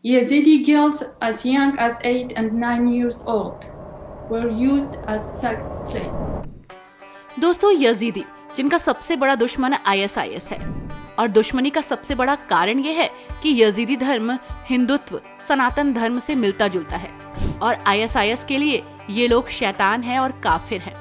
Yazidi girls as young as 8 and 9 years old were used as sex slaves. दोस्तों, Yazidi जिनका सबसे बड़ा दुश्मन आईएसआईएस है और दुश्मनी का सबसे बड़ा कारण यह है कि यजीदी धर्म हिंदुत्व सनातन धर्म से मिलता जुलता है और आईएसआईएस के लिए ये लोग शैतान हैं और काफिर हैं।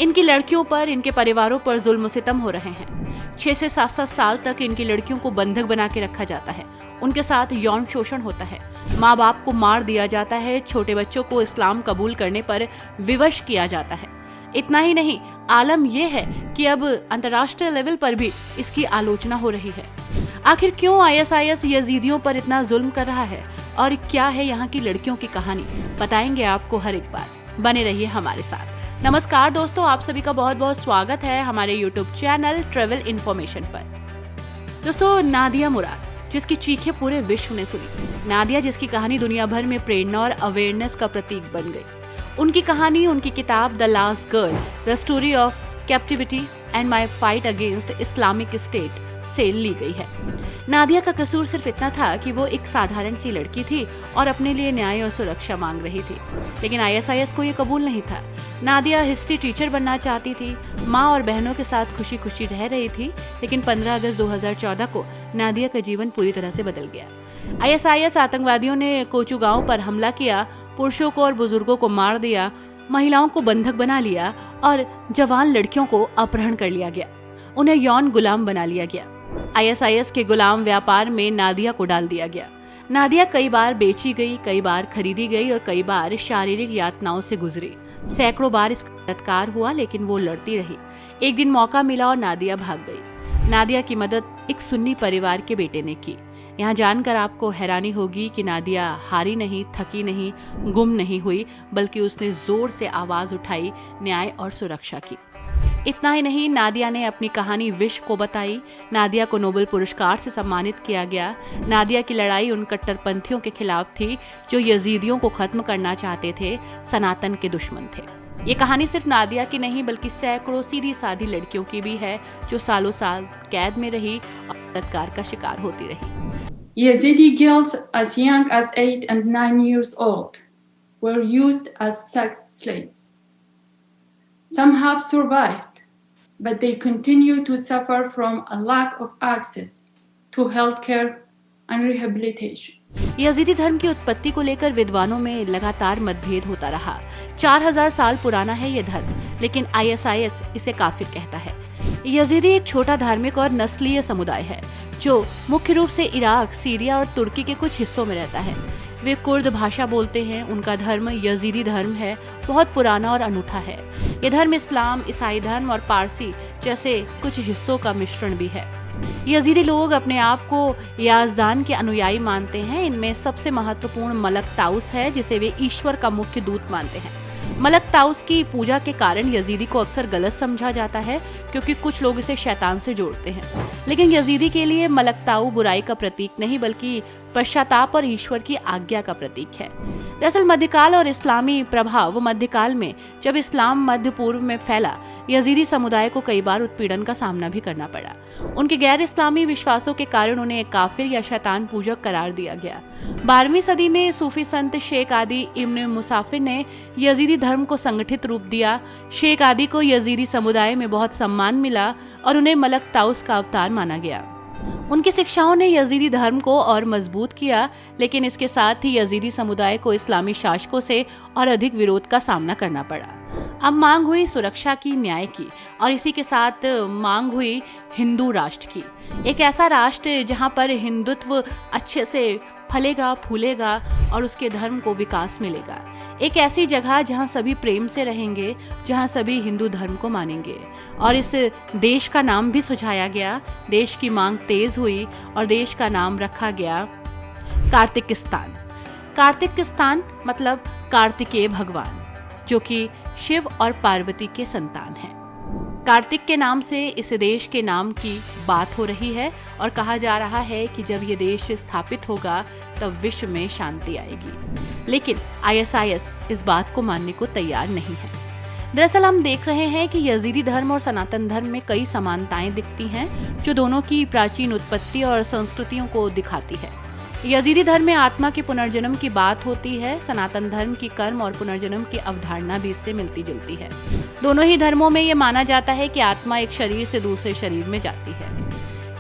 इनकी लड़कियों पर, इनके परिवारों पर जुल्म सितम हो रहे हैं। 6 से 7 साल तक इनकी लड़कियों को बंधक बना के रखा जाता है, उनके साथ यौन शोषण होता है, माँ बाप को मार दिया जाता है, छोटे बच्चों को इस्लाम कबूल करने पर विवश किया जाता है। इतना ही नहीं, आलम यह है कि अब अंतर्राष्ट्रीय लेवल पर भी इसकी आलोचना हो रही है। आखिर क्यों आईएसआईएस यजीदियों पर इतना जुल्म कर रहा है और क्या है यहाँ की लड़कियों की कहानी, बताएंगे आपको हर एक बार। बने रहिए हमारे साथ। नमस्कार दोस्तों, आप सभी का बहुत बहुत स्वागत है हमारे यूट्यूब चैनल ट्रेवल इन्फॉर्मेशन पर। दोस्तों, नादिया मुराद जिसकी चीखें पूरे विश्व ने सुनी, नादिया जिसकी कहानी दुनिया भर में प्रेरणा और अवेयरनेस का प्रतीक बन गई। उनकी कहानी उनकी किताब the last girl, the story of captivity and my fight against Islamic state से ली गई है। नादिया का कसूर सिर्फ इतना था कि वो एक साधारण सी लड़की थी और अपने लिए न्याय और सुरक्षा मांग रही थी, लेकिन आईएसआईएस को ये कबूल नहीं था। नादिया हिस्ट्री टीचर बनना चाहती थी, माँ और बहनों के साथ खुशी खुशी रह रही थी, लेकिन 15 अगस्त 2014 को नादिया का जीवन पूरी तरह से बदल गया। आईएसआईएस आतंकवादियों ने कोचू गांव पर हमला किया, पुरुषों को और बुजुर्गों को मार दिया, महिलाओं को बंधक बना लिया और जवान लड़कियों को अपहरण कर लिया गया, उन्हें यौन गुलाम बना लिया गया। आईएसआईएस के गुलाम व्यापार में नादिया को डाल दिया गया। नादिया कई बार बेची गई, कई बार खरीदी गई और कई बार शारीरिक यातनाओं से गुजरी। सैकड़ों बार इसका बलात्कार हुआ, लेकिन वो लड़ती रही। एक दिन मौका मिला और नादिया भाग गई। नादिया की मदद एक सुन्नी परिवार के बेटे ने की। यहाँ जानकर आपको हैरानी होगी कि नादिया हारी नहीं, थकी नहीं, गुम नहीं हुई, बल्कि उसने जोर से आवाज उठाई, न्याय और सुरक्षा की। इतना ही नहीं, नादिया ने अपनी कहानी विश्व को बताई। नादिया को नोबेल पुरस्कार से सम्मानित किया गया। नादिया की लड़ाई उन कट्टरपंथियों के खिलाफ थी जो यजीदियों को खत्म करना चाहते थे, सनातन के दुश्मन थे। ये कहानी सिर्फ नादिया की नहीं बल्कि सैकड़ों सीधी साधी लड़कियों की भी है जो सालों साल कैद में रही और बलात्कार का शिकार होती रही। Yazidi girls as young as 8 and 9 years old were used as sex slaves. Some have survived, but they continue to suffer from a lack of access to healthcare and rehabilitation. Yazidi धर्म की उत्पत्ति को लेकर विद्वानों में लगातार मतभेद होता रहा। 4000 साल पुराना है ये धर्म, लेकिन आईएसआईएस इसे काफिर कहता है। यजीदी एक छोटा धार्मिक और नस्लीय समुदाय है जो मुख्य रूप से इराक, सीरिया और तुर्की के कुछ हिस्सों में रहता है। वे कुर्द भाषा बोलते हैं। उनका धर्म यजीदी धर्म है, बहुत पुराना और अनूठा है। ये धर्म इस्लाम, ईसाई धर्म और पारसी जैसे कुछ हिस्सों का मिश्रण भी है। यजीदी लोग अपने आप को याजदान के अनुयायी मानते हैं। इनमें सबसे महत्वपूर्ण मलक ताउस है, जिसे वे ईश्वर का मुख्य दूत मानते हैं। मलक ताउस की पूजा के कारण यजीदी को अक्सर गलत समझा जाता है, क्योंकि कुछ लोग इसे शैतान से जोड़ते हैं। लेकिन यजीदी के लिए मलक ताऊ बुराई का प्रतीक नहीं बल्कि पश्चाताप और ईश्वर की आज्ञा का प्रतीक है। दरअसल मध्यकाल और इस्लामी प्रभाव मध्यकाल में जब इस्लाम मध्य पूर्व में फैला, यजीदी समुदाय को कई बार उत्पीड़न का सामना भी करना पड़ा। उनके गैर इस्लामी विश्वासों के कारण उन्हें काफिर या शैतान पूजक करार दिया गया। 12वीं सदी में सूफी संत शेख आदि इब्न मुसाफिर ने यजीदी धर्म को संगठित रूप दिया। शेख आदि को यजीदी समुदाय में बहुत सम्मान मिला और उन्हें मलक ताउस का अवतार माना गया। उनकी शिक्षाओं ने यजीदी धर्म को और मजबूत किया, लेकिन इसके साथ ही यजीदी समुदाय को इस्लामी शासकों से और अधिक विरोध का सामना करना पड़ा। अब मांग हुई सुरक्षा की, न्याय की, और इसी के साथ मांग हुई हिंदू राष्ट्र की। एक ऐसा राष्ट्र जहां पर हिंदुत्व अच्छे से फलेगा, फूलेगा और उसके धर्म को विकास मिलेगा। एक ऐसी जगह जहां सभी प्रेम से रहेंगे, जहां सभी हिंदू धर्म को मानेंगे। और इस देश का नाम भी सुझाया गया। देश की मांग तेज हुई और देश का नाम रखा गया कार्तिकिस्तान। कार्तिकिस्तान मतलब कार्तिकेय भगवान, जो कि शिव और पार्वती के संतान हैं। कार्तिक के नाम से इस देश के नाम की बात हो रही है और कहा जा रहा है कि जब ये देश स्थापित होगा तब विश्व में शांति आएगी। लेकिन आईएसआईएस इस बात को मानने को तैयार नहीं है। दरअसल हम देख रहे हैं कि यजीदी धर्म और सनातन धर्म में कई समानताएं दिखती हैं, जो दोनों की प्राचीन उत्पत्ति और संस्कृतियों को दिखाती है। यजीदी धर्म में आत्मा के पुनर्जन्म की बात होती है। सनातन धर्म की कर्म और पुनर्जन्म की अवधारणा भी इससे मिलती जुलती है। दोनों ही धर्मों में ये माना जाता है कि आत्मा एक शरीर से दूसरे शरीर में जाती है।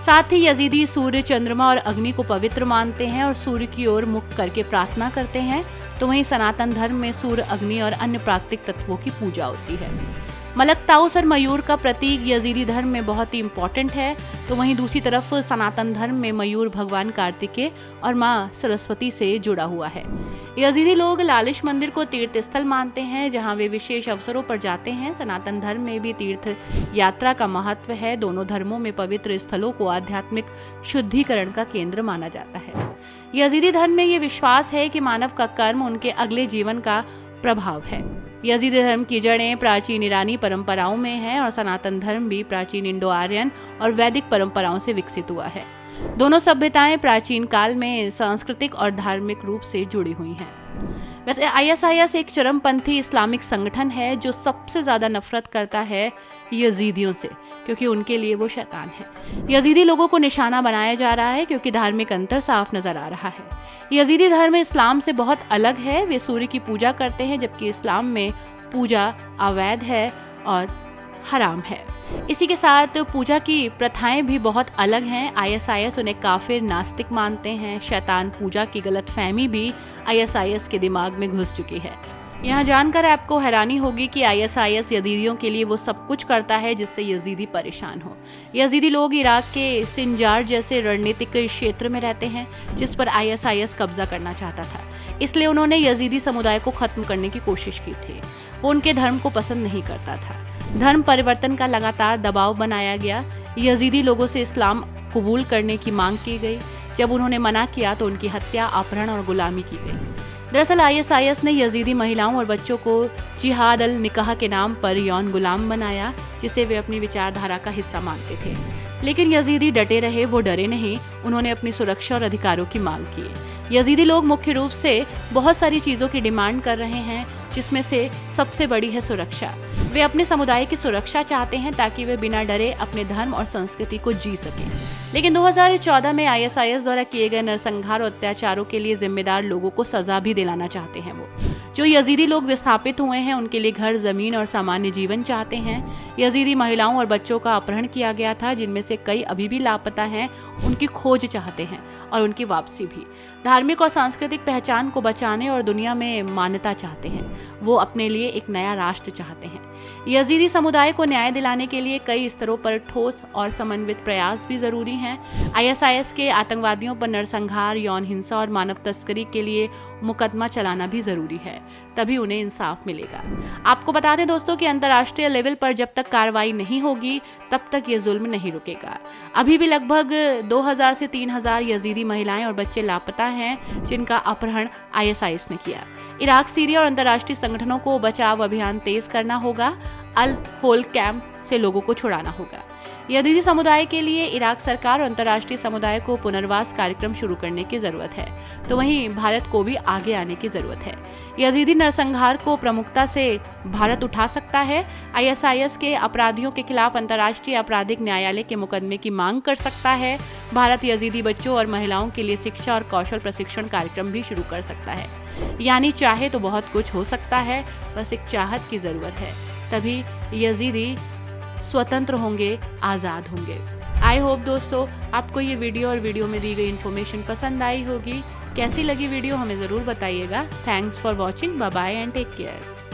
साथ ही यजीदी सूर्य, चंद्रमा और अग्नि को पवित्र मानते हैं और सूर्य की ओर मुख करके प्रार्थना करते हैं। तो वहीं सनातन धर्म में सूर्य, अग्नि और अन्य प्राकृतिक तत्वों की पूजा होती है। मलक, ताउस और मयूर का प्रतीक यजीदी धर्म में बहुत ही इम्पोर्टेंट है। तो वहीं दूसरी तरफ सनातन धर्म में मयूर भगवान कार्तिकेय और माँ सरस्वती से जुड़ा हुआ है। यजीदी लोग लालिश मंदिर को तीर्थ स्थल मानते हैं, जहाँ वे विशेष अवसरों पर जाते हैं। सनातन धर्म में भी तीर्थ यात्रा का महत्व है। दोनों धर्मों में पवित्र स्थलों को आध्यात्मिक शुद्धिकरण का केंद्र माना जाता है। यजीदी धर्म में ये विश्वास है कि मानव का कर्म उनके अगले जीवन का प्रभाव है। यजीदी धर्म की जड़ें प्राचीन ईरानी परंपराओं में हैं और सनातन धर्म भी प्राचीन इंडो आर्यन और वैदिक परंपराओं से विकसित हुआ है। दोनों सभ्यताएं प्राचीन काल में सांस्कृतिक और धार्मिक रूप से जुड़ी हुई हैं। वैसे आईएसआईएस एक चरमपंथी इस्लामिक संगठन है जो सबसे ज्यादा नफरत करता है यजीदियों से, क्योंकि उनके लिए वो शैतान है। यजीदी लोगों को निशाना बनाया जा रहा है क्योंकि धार्मिक अंतर साफ नजर आ रहा है। यजीदी धर्म इस्लाम से बहुत अलग है। वे सूर्य की पूजा करते हैं, जबकि इस्लाम में पूजा अवैध है और हराम है। इसी के साथ पूजा की प्रथाएं भी बहुत अलग हैं। आईएसआईएस उन्हें काफिर, नास्तिक मानते हैं। शैतान पूजा की गलतफहमी भी आईएसआईएस के दिमाग में घुस चुकी है। यहाँ जानकर आपको हैरानी होगी कि आईएसआईएस यजीदियों के लिए वो सब कुछ करता है जिससे यजीदी परेशान हो। यजीदी लोग इराक के सिंजार जैसे रणनीतिक क्षेत्र में रहते हैं, जिस पर आईएसआईएस कब्जा करना चाहता था। इसलिए उन्होंने यजीदी समुदाय को खत्म करने की कोशिश की थी। वो उनके धर्म को पसंद नहीं करता था। धर्म परिवर्तन का लगातार दबाव बनाया गया। यजीदी लोगों से इस्लाम कबूल करने की मांग की गई। जब उन्होंने मना किया तो उनकी हत्या, अपहरण और गुलामी की गई। दरअसल आईएसआईएस ने यजीदी महिलाओं और बच्चों को जिहाद अल निकाह के नाम पर यौन गुलाम बनाया, जिसे वे अपनी विचारधारा का हिस्सा मानते थे। लेकिन यजीदी डटे रहे, वो डरे नहीं। उन्होंने अपनी सुरक्षा और अधिकारों की मांग की। यजीदी लोग मुख्य रूप से बहुत सारी चीज़ों की डिमांड कर रहे हैं, जिसमें से सबसे बड़ी है सुरक्षा। वे अपने समुदाय की सुरक्षा चाहते हैं ताकि वे बिना डरे अपने धर्म और संस्कृति को जी सकें। लेकिन 2014 में आईएसआईएस द्वारा किए गए नरसंहार और अत्याचारों के लिए जिम्मेदार लोगों को सजा भी दिलाना चाहते हैं। वो जो यजीदी लोग विस्थापित हुए हैं उनके लिए घर, जमीन और सामान्य जीवन चाहते हैं। यजीदी महिलाओं और बच्चों का अपहरण किया गया था, जिनमें से कई अभी भी लापता हैं। उनकी खोज चाहते हैं और उनकी वापसी भी। धार्मिक और सांस्कृतिक पहचान को बचाने और दुनिया में मान्यता चाहते हैं। वो अपने लिए एक नया राष्ट्र चाहते हैं। यजीदी समुदाय को न्याय दिलाने के लिए कई स्तरों पर ठोस और समन्वित प्रयास भी जरूरी हैं। आईएसआईएस के आतंकवादियों पर नरसंहार, यौन हिंसा और मानव तस्करी के लिए मुकदमा चलाना भी जरूरी है, तभी उन्हें इंसाफ मिलेगा। आपको बता दें दोस्तों कि अंतर्राष्ट्रीय लेवल पर जब तक कार्रवाई नहीं होगी तब तक ये जुल्म नहीं रुकेगा। अभी भी लगभग 2000 से 3000 यजीदी महिलाएं और बच्चे लापता हैं, जिनका अपहरण आईएसआईएस ने किया। इराक, सीरिया और अंतर्राष्ट्रीय संगठनों को बचाव अभियान तेज करना होगा। अल होल कैंप से लोगों को छुड़ाना होगा। यजीदी समुदाय के लिए इराक सरकार और अंतर्राष्ट्रीय समुदाय को पुनर्वास कार्यक्रम शुरू करने की जरूरत है, तो वहीं भारत को भी आगे आने की जरूरत है। यजीदी नरसंहार को प्रमुखता से भारत उठा सकता है। आईएसआईएस के अपराधियों के खिलाफ अंतर्राष्ट्रीय आपराधिक न्यायालय के मुकदमे की मांग कर सकता है। भारत यजीदी बच्चों और महिलाओं के लिए शिक्षा और कौशल प्रशिक्षण कार्यक्रम भी शुरू कर सकता है। यानी चाहे तो बहुत कुछ हो सकता है, बस एक चाहत की जरूरत है। तभी यजीदी स्वतंत्र होंगे, आज़ाद होंगे। आई होप दोस्तों आपको ये वीडियो और वीडियो में दी गई इन्फॉर्मेशन पसंद आई होगी। कैसी लगी वीडियो हमें ज़रूर बताइएगा। Thanks for watching. Bye bye and take care.